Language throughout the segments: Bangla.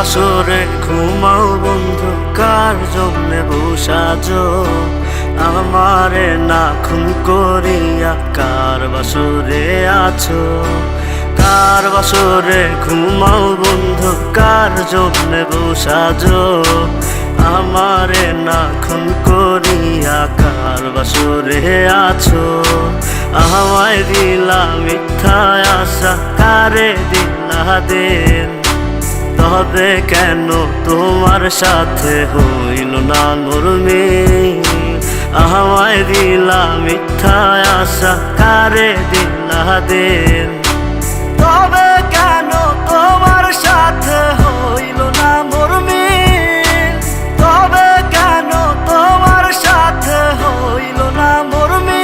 বাসরে ঘুমাও বন্ধু, কার জন্যে বসাজো আমারে না খুন করিয়া? কার বাসরে আছো? কার বাসরে ঘুমাও বন্ধু, কার জন্যে বসাজো আমারে না খুন করিয়া? কার বাসরে আছো? আমায় দিলা মিথ্যা আশা, কারে দিলা দিন? তবে কেন তোমার সাথে হইল না নরমিল? আমায় দিলা মিথ্যা আশা, কারে দিলা দিন? তবে কেন তোমার সাথে হইল না নরমিল? তবে কেন তোমার সাথে হইল না নরমিল?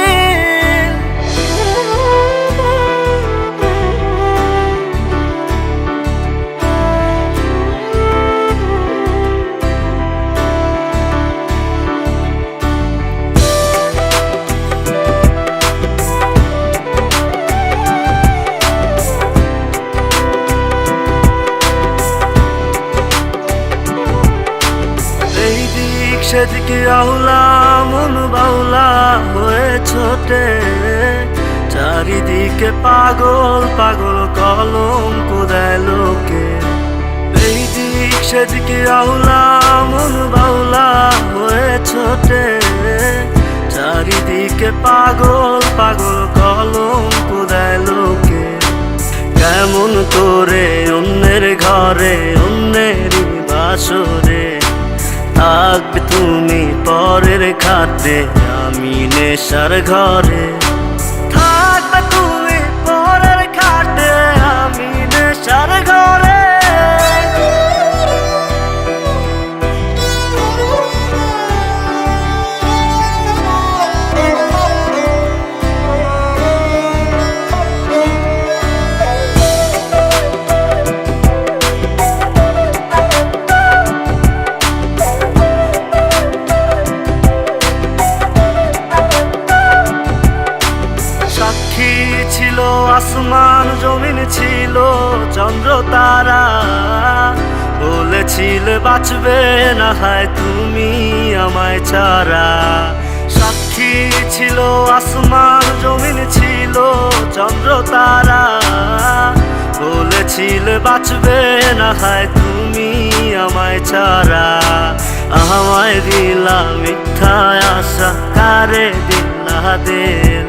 সেদিকে আউলা মন বাউলা হয়ে ছোটে, চারিদিকে পাগল পাগল কলঙ্ক দেয় লোকে। এই দিক সেদিকে আউলা মন বাউলা হয়ে ছোটে, চারিদিকে পাগল পাগল কলঙ্ক দেয় লোকে। কেমন করে অন্যের ঘরে অন্যেরই বাসরে থাকবে তুমি পরের খাটে, আমি নেশার ঘরে? থাকবে তুমি পরের খাটে, আমি নেশার ঘরে? ছিল আসমান জমিন, ছিল চন্দ্র তারা, বলেছিলে বাঁচবে না হয় তুমি আমায় ছাড়া। সাক্ষী ছিল আসমান জমিন, ছিল চন্দ্র তারা, বলেছিলে বাঁচবে না হয় তুমি আমায় ছাড়া। আমায় দিলা মিথ্যা আশা, কারে দিলা দিন?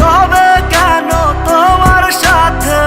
তবে কেন তোমার সাথে